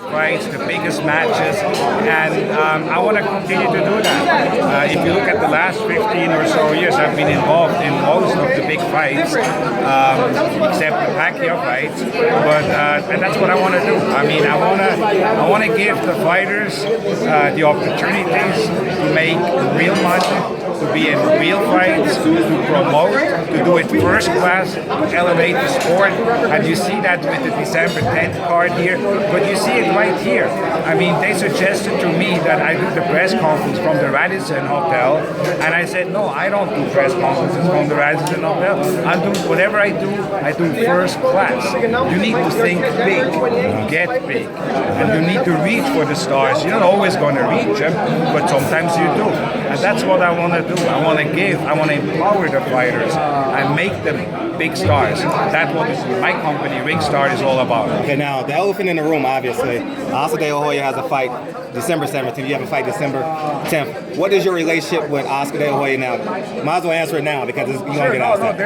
fights, the biggest matches, and I want to continue to do that. If you look at the last 15 or so years, I've been involved in most of the big fights, except the Pacquiao fights. But and that's what I want to do. I mean, I want to give the fighters the opportunities to make real money, to be in real fights, to promote, to do it first class, to elevate the sport. And you see that with the December 10th card here, but you see it right here. I mean, they suggested to me that I do the press conference from the Radisson Hotel, and I said, no, I don't do press conferences from the Radisson Hotel. I do whatever I do first class. You need to think big, get big, and you need to reach for the stars. You're not always going to reach them, but sometimes you do. And that's what I want to do. I want to give, I want to empower the fighters and make them big stars. That's what my company, Ringstar, is all about. Okay, now the elephant in the room, obviously. Oscar De La Hoya has a fight December 17th. You have a fight December 10th. What is your relationship with Oscar De La Hoya now? Might as well answer it now because you're going to get asked.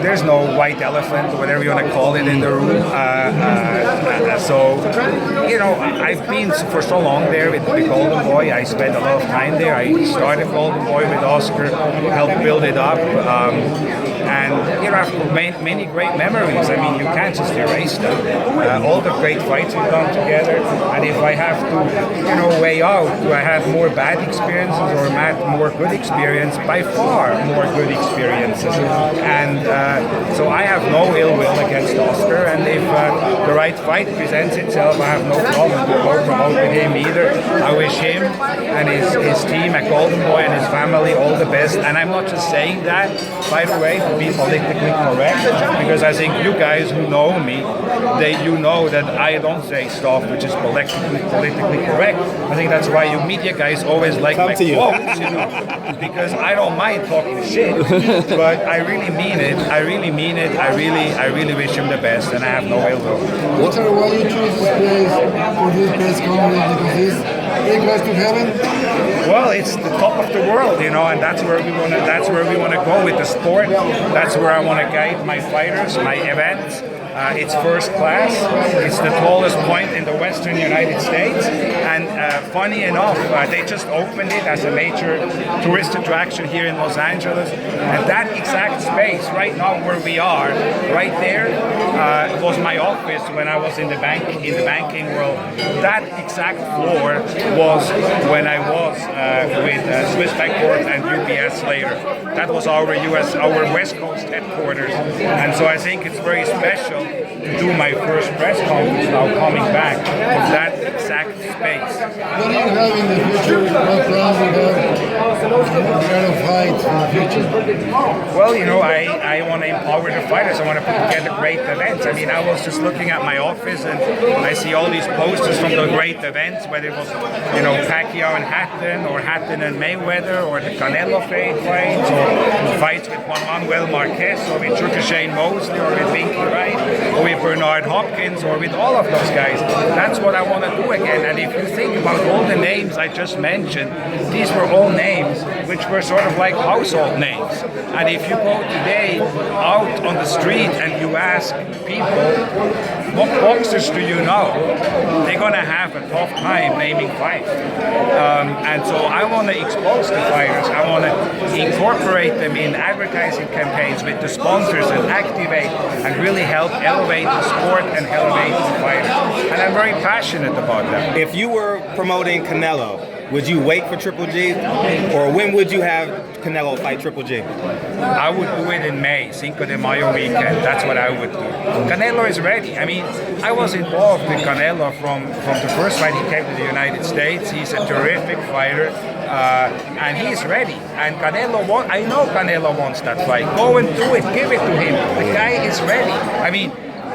There's no white elephant or whatever you want to call it in the room. So, you know, I've been for so long there with the Golden Boy. I spent a lot of time there. I started Golden Boy with Oscar, helped build it up. And you know, I've made many great memories. I mean, you can't just erase them. All the great fights we've done together. And if I have to, you know, weigh out, do I have more bad experiences or more good experience? By far more good experiences. And so I have no ill will against Oscar. And if the right fight presents itself, I have no problem to co-promote with him either. I wish him and his team at Golden Boy and his family all the best. And I'm not just saying that, by the way, to be politically correct, because I think you guys who know me, you know that I don't say stuff which is politically correct. I think that's why you media guys always like my quotes, you know, because I don't mind talking shit, but I really mean it. I really mean it. I really wish him the best, and I have no ill will. Why you choose this place for this press conference? Because it's very close to heaven. Well, it's the top of the world, you know, and that's where we want to. That's where we want to go with the sport. That's where I want to guide my fighters, my events. It's first class. It's the tallest point in the western United States. And funny enough, they just opened it as a major tourist attraction here in Los Angeles. And that exact space right now where we are, right there, was my office when I was in the banking world. That exact floor was when I was with Swiss Bank and UBS later. That was our West Coast headquarters. And so I think it's very special to do my first press conference now coming back from that exact space. What do you have in the future? What plans you have? What kind of fights in the future? Well, you know, I want to empower the fighters. I want to put together great events. I mean, I was just looking at my office and I see all these posters from the great events, whether it was, you know, Pacquiao and Hatton, or Hatton and Mayweather, or the Canelo fights, or fights with Juan Manuel Marquez, or with Sugar Mosley, or with Pinky Wright, or with Bernard Hopkins, or with all of those guys. That's what I want to do again. And if you think about all the names I just mentioned, these were all names which were sort of like household names. And if you go today out on the street and you ask people, what boxers do you know? They're going to have a tough time naming five. And so I want to expose the fighters. I want to incorporate them in advertising campaigns with the sponsors and activate and really help elevate the sport and elevate the fighters. And I'm very passionate about that. If you were promoting Canelo, would you wait for Triple G, or when would you have Canelo fight Triple G? I would do it in May, Cinco de Mayo weekend. That's what I would do. Canelo is ready. I mean, I was involved with Canelo from the first fight he came to the United States. He's a terrific fighter. And he's ready. And I know Canelo wants that fight. Go and do it. Give it to him. The guy is ready. I mean,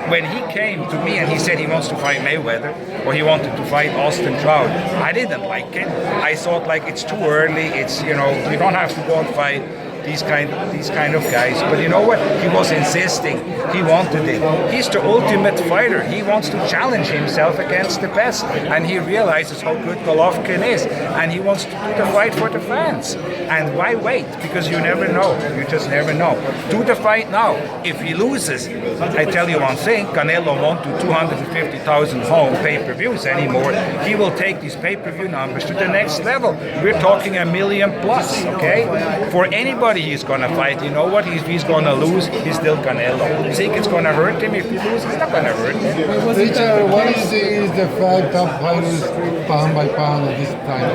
when he came to me and he said he wants to fight Mayweather, or he wanted to fight Austin Trout, I didn't like it. I thought, like, it's too early. It's, you know, you don't have to go and fight these kind of guys. But you know what? He was insisting. He wanted it. He's the ultimate fighter. He wants to challenge himself against the best, and he realizes how good Golovkin is, and he wants to do the fight for the fans. And why wait? Because you never know. You just never know. Do the fight now. If he loses, I tell you one thing: Canelo won't do 250,000 home pay-per-views anymore. He will take these pay-per-view numbers to the next level. We're talking 1 million plus. Okay, for anybody he's gonna fight, you know what? If he's gonna lose, he's still Canelo. You think it's gonna hurt him if he loses? It's not gonna hurt him. Richard, what is the 5 top fighters pound by pound at this time?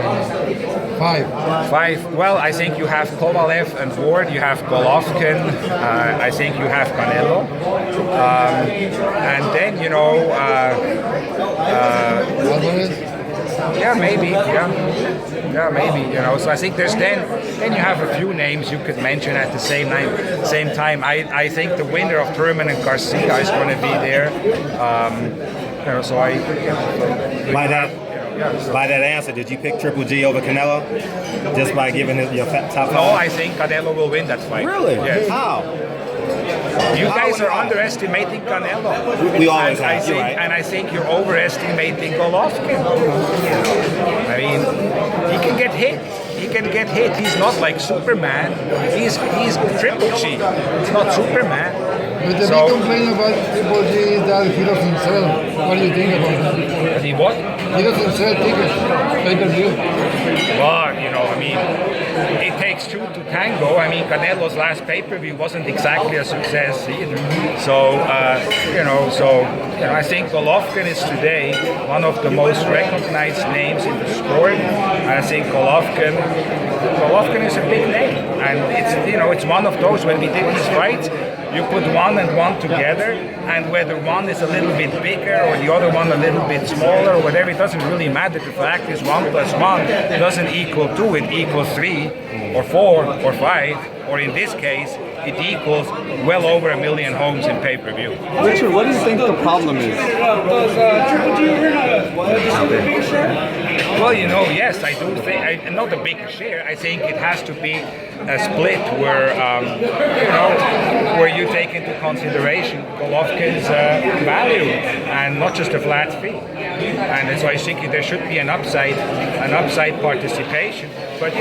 5. Well, I think you have Kovalev and Ward. You have Golovkin. I think you have Canelo. And then Alvarez? yeah, maybe. Yeah, maybe. So I think there's then you have a few names you could mention at the same time. I think the winner of Thurman and Garcia is going to be there. So I. By that answer, did you pick Triple G over Canelo? Just by giving it your top 5? No, I think Canelo will win that fight. Really? Yes. How? You guys are underestimating Canelo. We always have, you're right. And I think you're overestimating Golovkin. I mean, he can get hit. He's not like Superman. He's Triple G. He's not Superman. But the big complaint about Triple G is that he doesn't sell. What do you think about that? He what? He doesn't sell tickets, pay-per-view. Well, I mean, it takes two to tango. I mean, Canelo's last pay-per-view wasn't exactly a success either. So, I think Golovkin is today one of the most recognized names in the sport. I think Golovkin is a big name, and it's one of those when we did these fights. You put 1 and 1 together, and whether one is a little bit bigger or the other one a little bit smaller or whatever, it doesn't really matter. The fact is 1 plus 1 doesn't equal 2, it equals 3 or 4 or 5, or in this case, it equals well over 1 million homes in pay-per-view. Richard, what do you think the problem is? Does Triple G win a bigger share? Well, yes, I do think, not a bigger share. I think it has to be a split where, where you take into consideration Golovkin's value and not just a flat fee. And so I think there should be an upside participation. But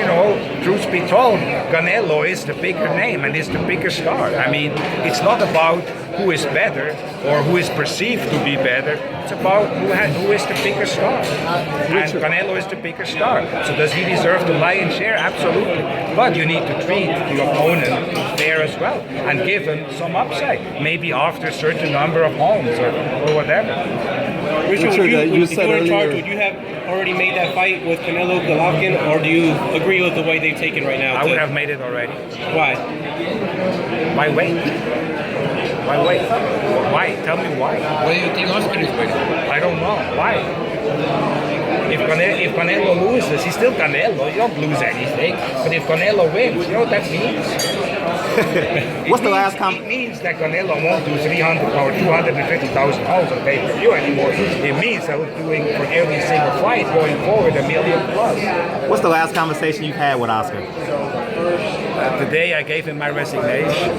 truth be told, Canelo is the bigger name and is the bigger star. I mean, it's not about who is better or who is perceived to be better. It's about who is the bigger star. And Canelo is the bigger star. So does he deserve the lion's share? Absolutely. But you need to treat the opponent fair as well and give him some upside. Maybe after a certain number of homes or whatever. Richard, you said earlier, would you have already made that fight with Canelo Golovkin, or do you agree with the way they've taken right now? I would have made it already. Why? Why wait? Why wait? Why? Tell me why. What do you think Oscar is waiting? I don't know. Why? If Canelo loses, he's still Canelo. You don't lose anything. But if Canelo wins, you know what that means? What's the last It means that Canelo won't do 300 or 250,000 homes on pay-per-view anymore. It means that we're doing for every single fight going forward 1 million plus. What's the last conversation you've had with Oscar? The day I gave him my resignation.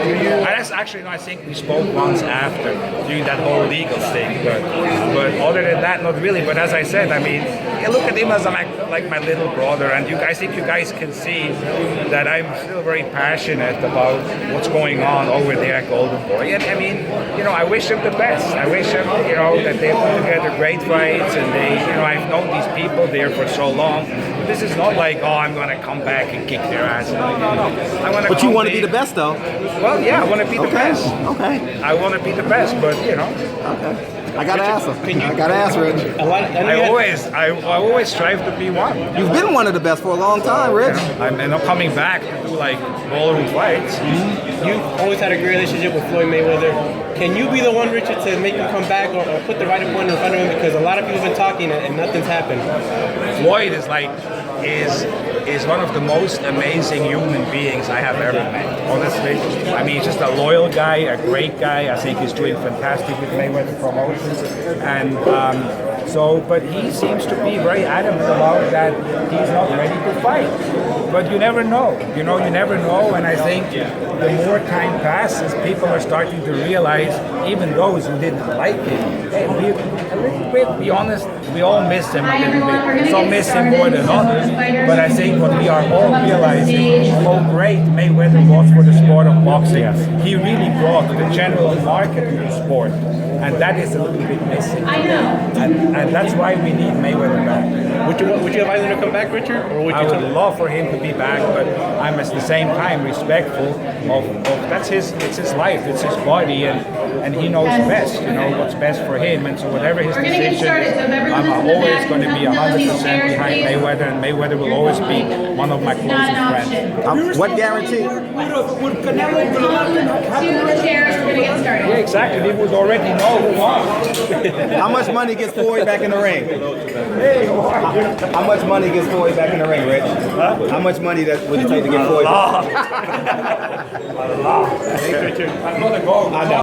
That's actually, I think we spoke once after doing that whole legal thing, but other than that, not really. But as I said, I mean, I look at him as like my little brother, and I think you guys can see that I'm still very passionate about what's going on over there at Golden Boy. And I mean, I wish him the best. I wish him, that they put together great fights, and I've known these people there for so long. This is not like, I'm going to come back and kick their ass. No. But you want to be the best, though. Well, yeah, I want to be the best. Okay. I want to be the best, but Okay. I gotta ask him. I gotta ask Rich. I always strive to be one. You've been one of the best for a long time, Rich. I'm not coming back to do like ballroom fights. You've always had a great relationship with Floyd Mayweather. Can you be the one, Richard, to make him come back or put the right opponent in front of him? Because a lot of people have been talking and nothing's happened. Floyd is one of the most amazing human beings I have ever met, honestly. I mean, he's just a loyal guy, a great guy. I think he's doing fantastic with Mayweather Promotions. And So, but he seems to be very adamant about that he's not ready to fight. But you never know. You know, you never know. And I think the more time passes, people are starting to realize, even those who didn't like him, hey, be honest, we all miss him a little bit. Some miss him more than others. But I think what we are all realizing how great Mayweather was for the sport of boxing. He really brought the general market to the sport. And that is a little bit missing. I know. And that's why we need Mayweather back. Would you advise him to come back, Richard? Or would you I would love for him to be back, but I'm at the same time respectful of it's his life, it's his body, and he knows best, you know, what's best for him. And so whatever his decision, I'm always going to be 100% behind Mayweather, and Mayweather will always be one of my closest friends. What guarantee? Would Canelo chairs, we're gonna get started. Yeah, exactly. He would already know who won. How much money gets Floyd back in the ring? How much money gets Floyd back in the ring, Rich? How much money would it take to get Floyd back? A lot. Thanks, Richard. I'm gonna go. I know.